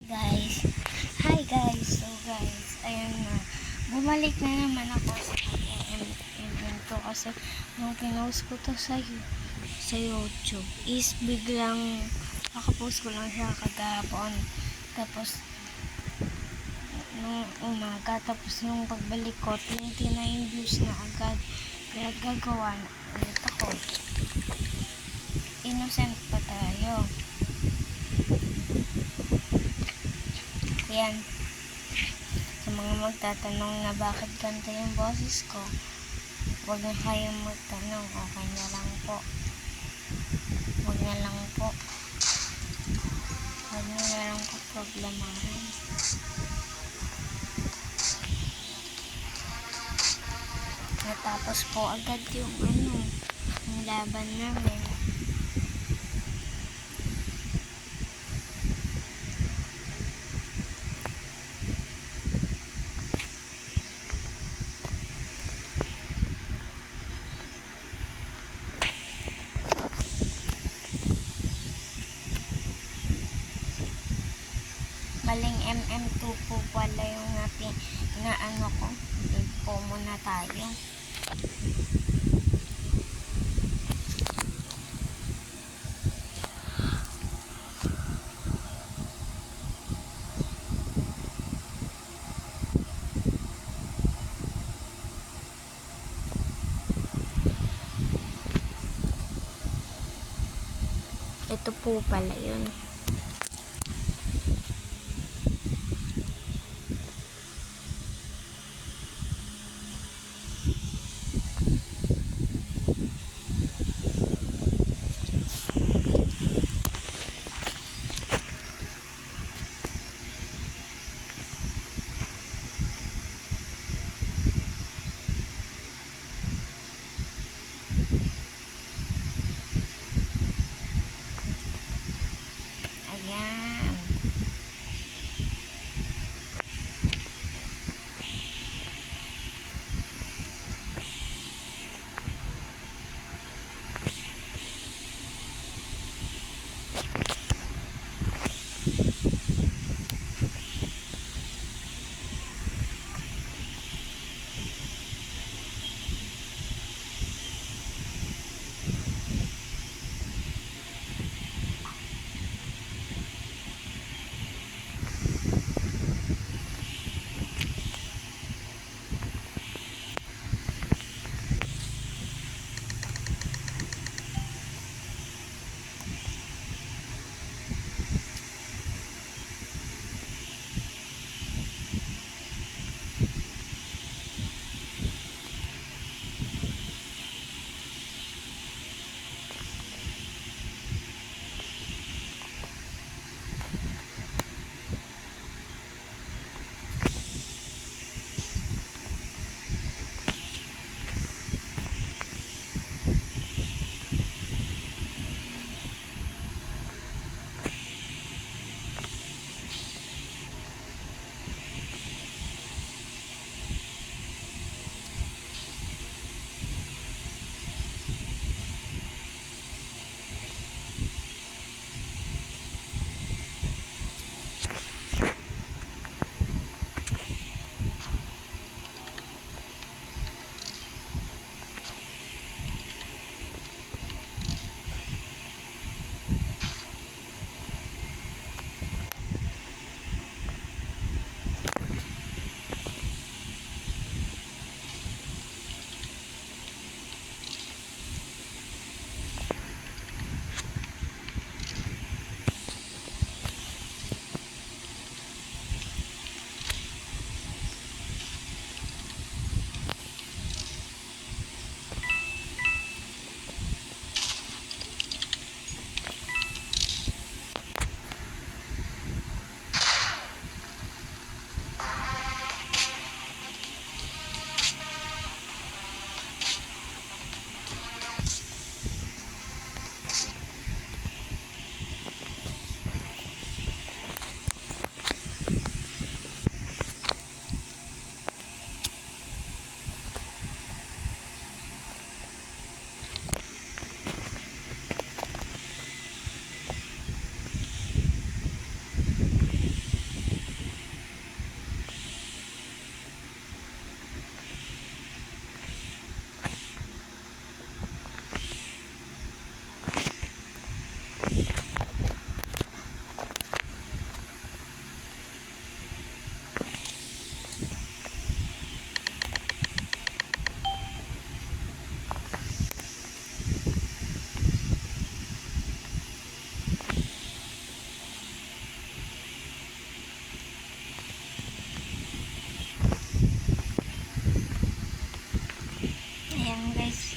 Guys, hi guys. So guys, ayun na. Bumalik na naman ako sa aking evento kasi nung pinost ko to sa YouTube is biglang nakapost ko lang siya kagahapon. Tapos nung umaga, tapos nung pagbalik ko 29 views na agad. Kaya gagawa na ulit ako. Innocent pa tayo. Yan. Sa mga magtatanong na bakit ganito yung boses ko, huwag na kayong magtanong. Okay na lang po. Huwag na lang po. Huwag na lang po problemahin. Natapos po agad yung laban namin. Maling MM2 po pala yung na ano ko. Leave po muna tayo. Ito po pala yun.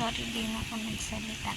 Sorry, di na ako nagsalita.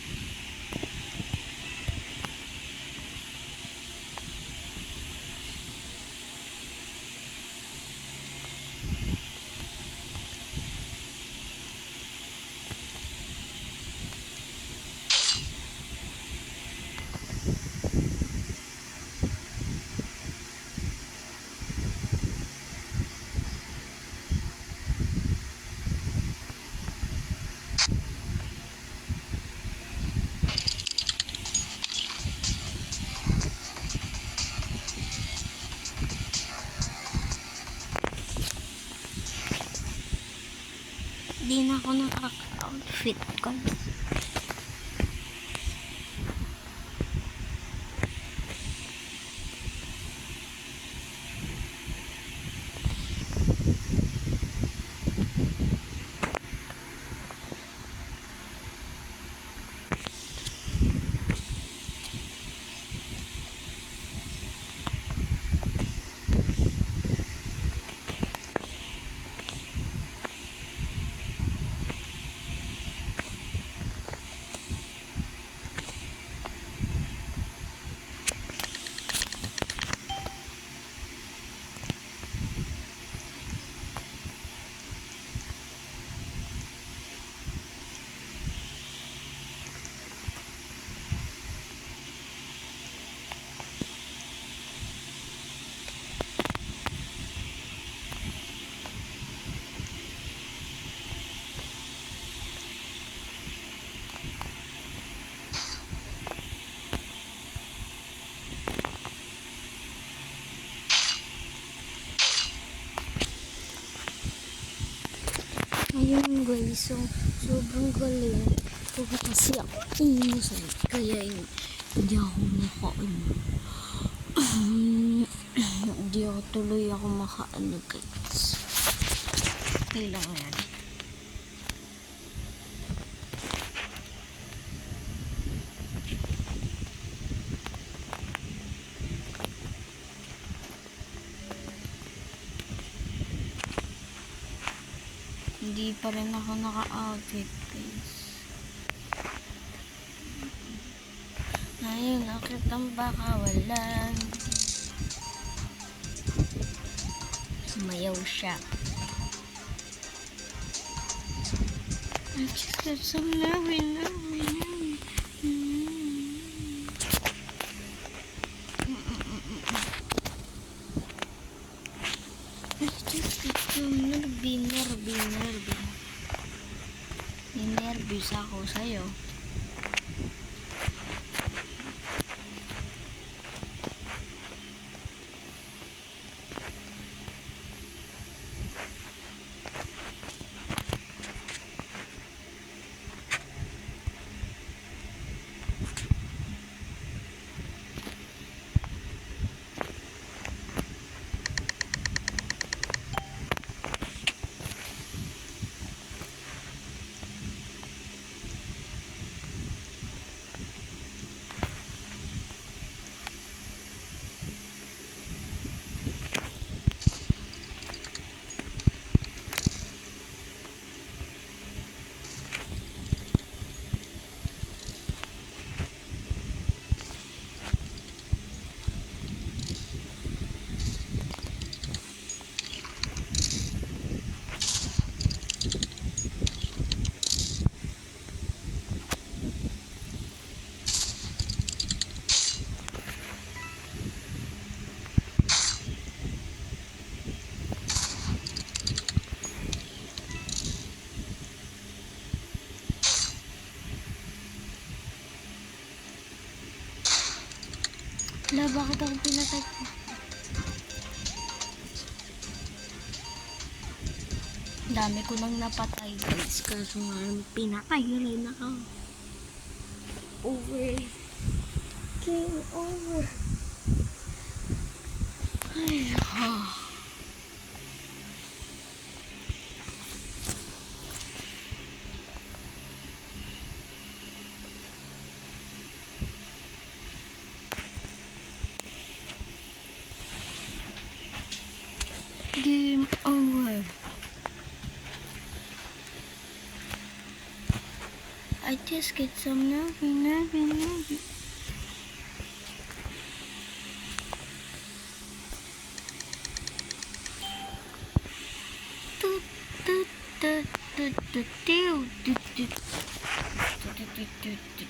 Di na ako nakaka-outfit ko. Ayun guys, so sobrang galing. Pero kasi ako inusan, kaya hindi ako makaano. Hindi ako tuloy ako makaano guys. Okay lang yan. Hindi pa rin ako naka-outfit guys. Ayun, nakitang bakawalan. Sumayaw siya. I just got some loving. It's just got some nervy. Ninervous ako sa'yo. Wala, bakit ako pinatay ko? Dami ko nang napatay guys. Kaso nga pinatay rin ako. Over. Game over. Ay, game over. Just get some nervy. Toot, toot, toot, toot, toot, toot, toot, toot. Toot, toot, toot, toot, toot.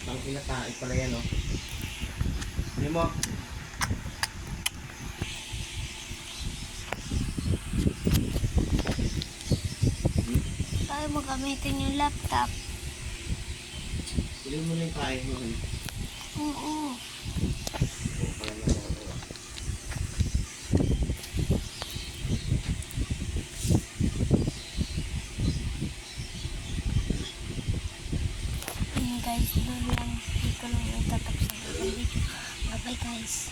Ang kinatae pala yan, oh. Hindi mo. Tayo mo gamitin yung laptop. Bilhin mo na yung tae mo. Oo. Pala na mo. Guys, doon lang. Hindi ko lang itatapos ang video. Bye-bye guys.